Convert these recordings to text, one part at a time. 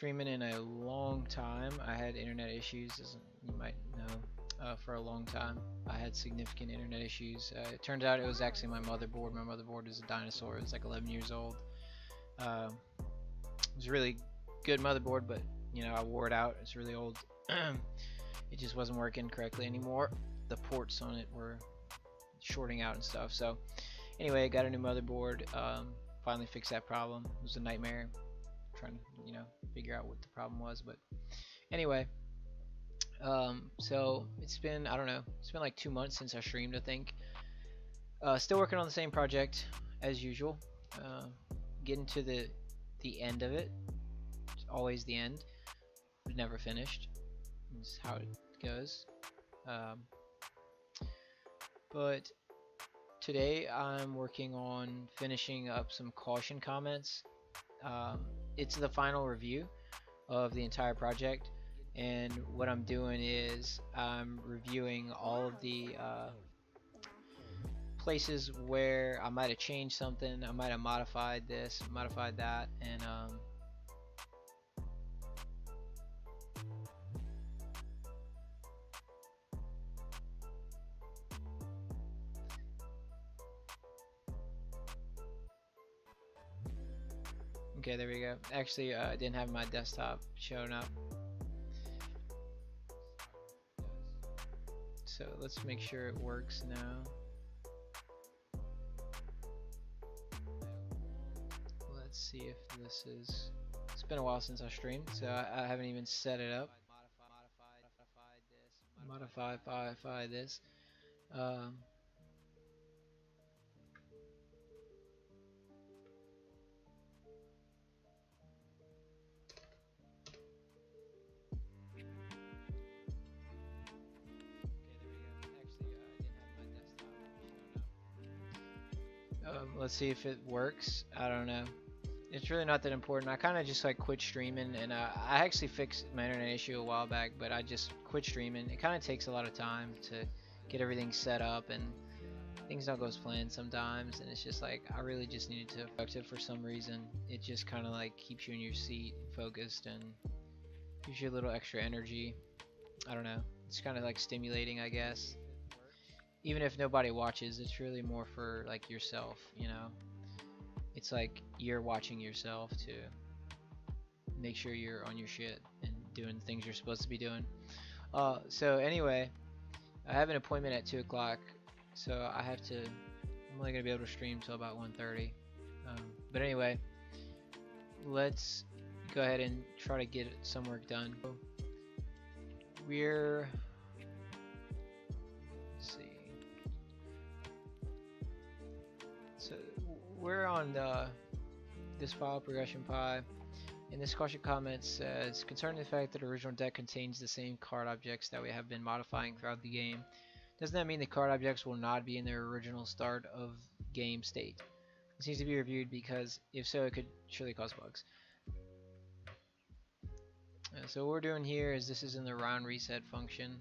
Streaming in a long time. I had internet issues, as you might know, for a long time. I had significant internet issues. It turns out it was actually my motherboard. My motherboard is a dinosaur. It was like 11 years old. It was a really good motherboard, but I wore it out. It's really old. It just wasn't working correctly anymore. The ports on it were shorting out and stuff. So anyway, I got a new motherboard. Finally fixed that problem. It was a nightmare trying to figure out what the problem was, but anyway, so it's been, I don't know, it's been like 2 months since I streamed, I think. Still working on the same project as usual. Getting to the end of it. It's always the end, but never finished. That's how it goes. But today I'm working on finishing up some caution comments. It's the final review of the entire project, and what I'm doing is I'm reviewing all of the places where I might have changed something, I might have modified this, modified that, and okay, there we go. Actually, I didn't have my desktop showing up. So let's make sure it works now. Let's see if this is... It's been a while since I streamed, so I haven't even set it up. Modify this. Let's see if it works. I don't know. It's really not that important. I kind of just like quit streaming, and I actually fixed my internet issue a while back, but I just quit streaming. It kind of takes a lot of time to get everything set up, and things don't go as planned sometimes, and it's just like I really just needed to fix it for some reason. It just kind of like keeps you in your seat focused and gives you a little extra energy. I don't know. It's kind of like stimulating, I guess. Even if nobody watches, it's really more for like yourself, It's like you're watching yourself to make sure you're on your shit and doing the things you're supposed to be doing. So anyway, I have an appointment at 2 o'clock, so I have to, I'm only gonna be able to stream till about 1:30. But anyway, let's go ahead and try to get some work done. Let's see. So we're on this file, progression pie, and this caution comment says, concerning the fact that the original deck contains the same card objects that we have been modifying throughout the game, doesn't that mean the card objects will not be in their original start of game state? It needs to be reviewed because if so, it could surely cause bugs. So what we're doing here is this is in the round reset function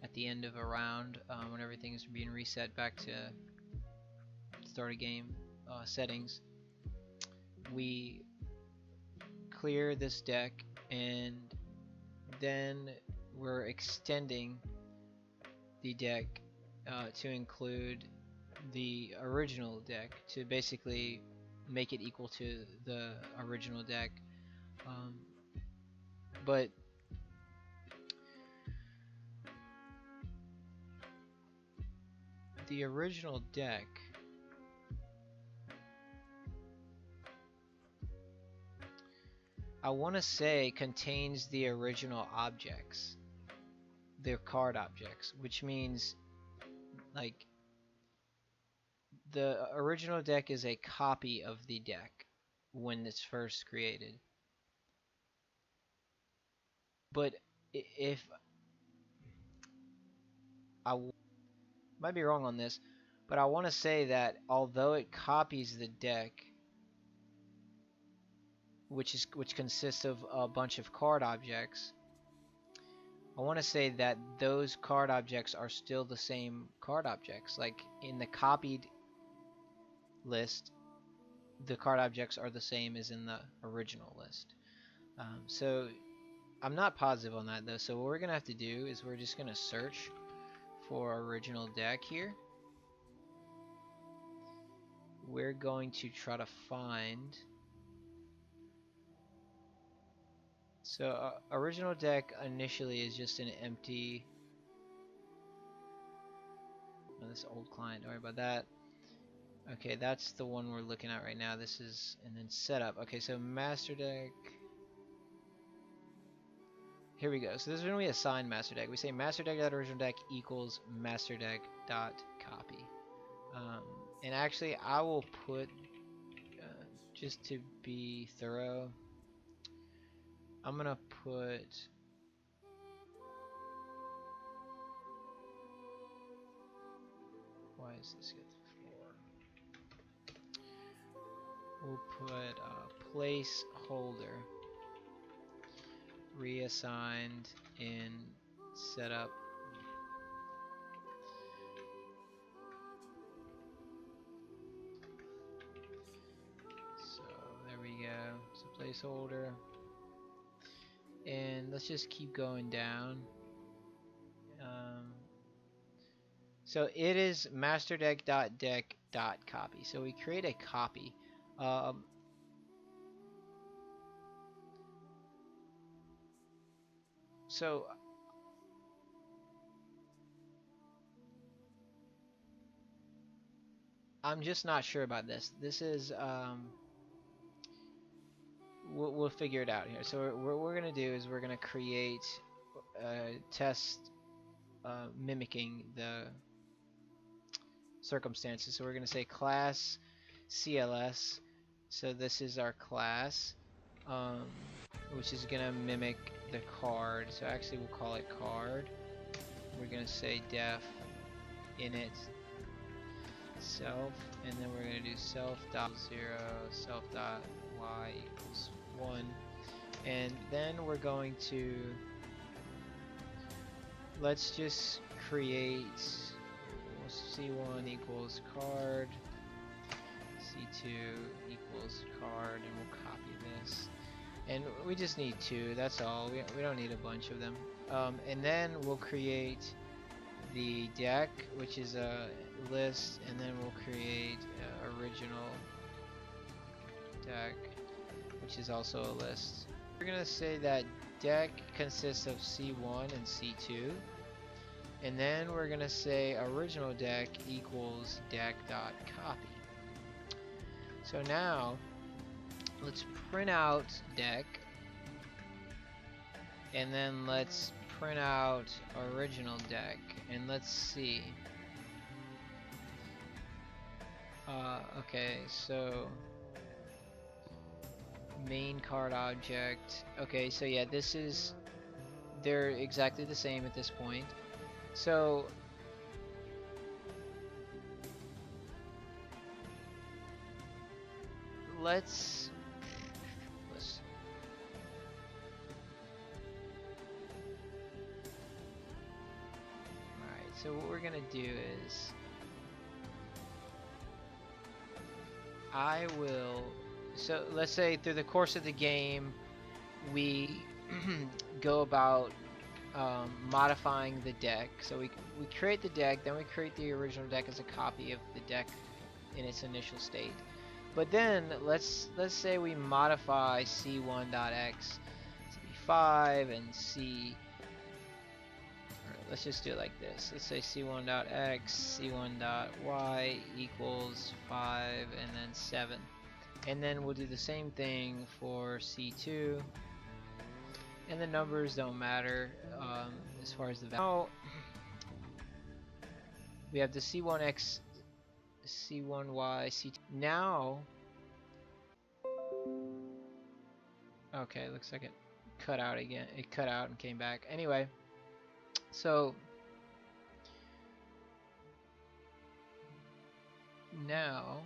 at the end of a round, when everything is being reset back to start a game settings. We clear this deck, and then we're extending the deck to include the original deck, to basically make it equal to the original deck. But the original deck, I want to say, contains the original objects, their card objects, which means like the original deck is a copy of the deck when it's first created. But if I might be wrong on this, but I want to say that although it copies the deck, which consists of a bunch of card objects, I want to say that those card objects are still the same card objects. Like in the copied list, the card objects are the same as in the original list. So I'm not positive on that though. So what we're gonna have to do is we're just gonna search for original deck here. We're going to try to find. So original deck initially is just an empty. Oh, this old client. Don't worry about that. Okay, that's the one we're looking at right now. This is, and then setup. Okay, so master deck. Here we go. So this is when we assign master deck. We say master deck.original deck equals master deck.copy. And actually, I will put, just to be thorough, I'm gonna put. Why is this good? We'll put placeholder reassigned in setup. So there we go. So placeholder, and let's just keep going down. So it is masterdeck.deck.copy. So we create a copy. So I'm just not sure about this. This is we'll figure it out here. So what we're gonna do is we're gonna create a test mimicking the circumstances. So we're gonna say class CLS. So this is our class, which is gonna mimic the card. So actually we'll call it card. We're gonna say def init self, and then we're gonna do self.0 self.y equals 1, and then we're going to, let's just create C1 equals card, C2 equals card, and we'll copy this. And we just need 2, that's all. We don't need a bunch of them. And then we'll create the deck, which is a list, and then we'll create original deck, which is also a list. We're going to say that deck consists of C1 and C2. And then we're going to say original deck equals deck.copy. So now let's print out deck, and then let's print out original deck, and let's see. Okay, so main card object. Okay, so yeah, this is, they're exactly the same at this point. So let's alright, so what we're gonna do is I will, so let's say through the course of the game we go about modifying the deck. So we create the deck, then we create the original deck as a copy of the deck in its initial state. But then let's say we modify C1.x to be 5 and let's just do it like this. Let's say C1.x, C1.y equals 5 and then 7. And then we'll do the same thing for C2. And the numbers don't matter as far as the value. Now we have the C1x, C1y, C2. Now, okay, looks like it cut out again. It cut out and came back. Anyway, so now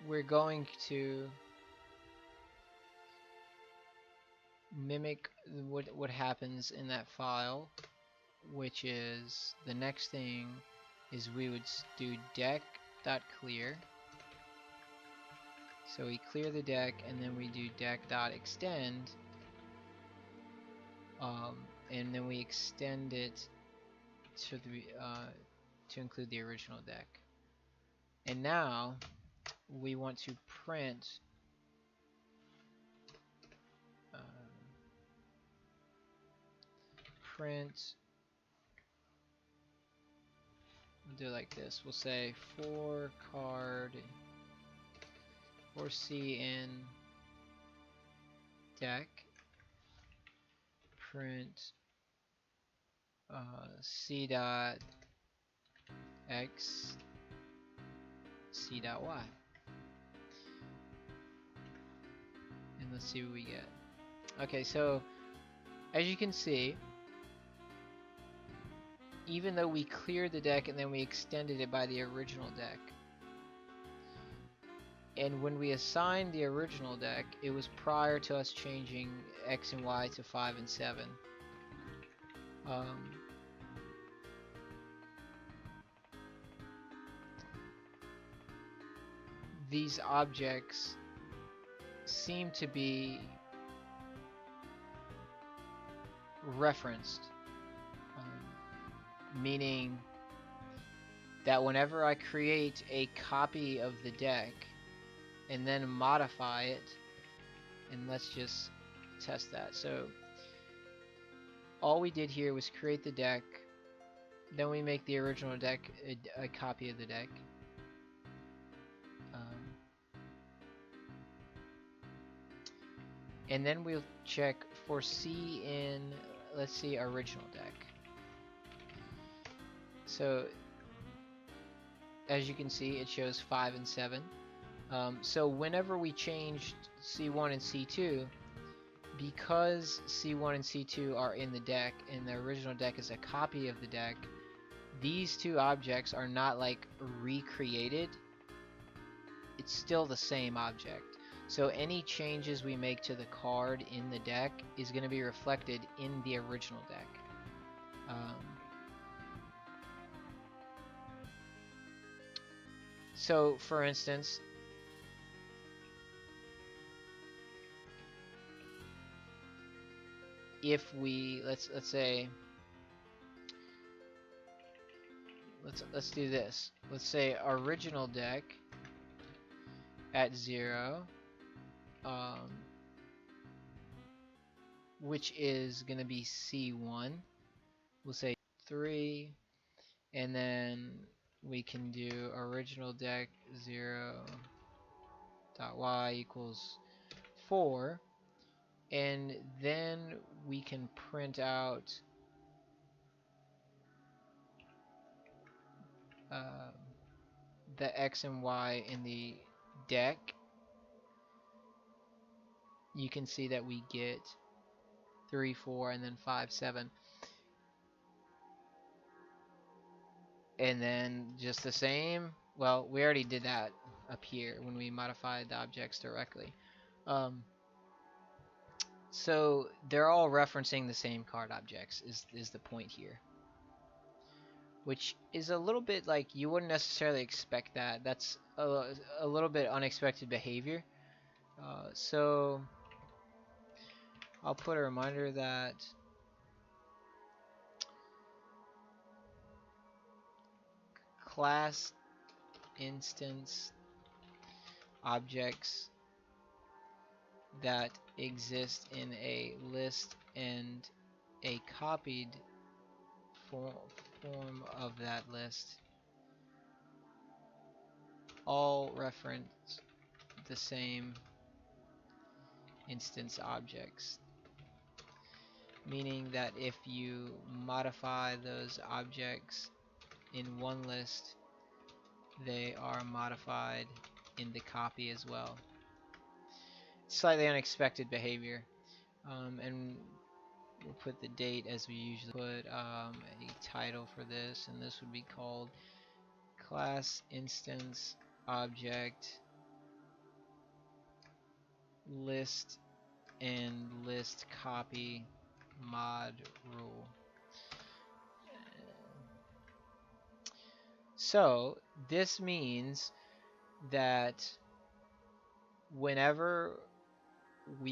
we're going to mimic what happens in that file, which is the next thing is we would do deck.clear So we clear the deck and then we do deck.extend, and then we extend it to the to include the original deck. And now we want to print we'll do it like this. We'll say for C in deck, print C dot X, C dot Y. And let's see what we get. Okay, so as you can see, even though we cleared the deck and then we extended it by the original deck, and when we assigned the original deck, it was prior to us changing X and Y to 5 and 7. These objects seem to be referenced, meaning that whenever I create a copy of the deck and then modify it, and let's just test that. So all we did here was create the deck, then we make the original deck a copy of the deck. And then we'll check for C in, let's see, original deck. So as you can see, it shows 5 and 7. So whenever we changed C1 and C2, because C1 and C2 are in the deck and the original deck is a copy of the deck, these two objects are not like recreated. It's still the same object. So any changes we make to the card in the deck is going to be reflected in the original deck. So for instance, if we let's say let's do this. Let's say original deck at 0, which is going to be C1. We'll say 3, and then we can do original deck 0.y equals 4, and then we can print out the X and Y in the deck. You can see that we get 3, 4, and then 5, 7. And then just the same, well, we already did that up here when we modified the objects directly. So they're all referencing the same card objects is the point here. Which is a little bit like, you wouldn't necessarily expect that. That's a little bit unexpected behavior. So I'll put a reminder that class instance objects that exist in a list and a copied form of that list all reference the same instance objects, meaning that if you modify those objects in one list, they are modified in the copy as well. Slightly unexpected behavior, and we'll put the date as we usually put a title for this, and this would be called class instance object list and list copy mod rule. So this means that whenever we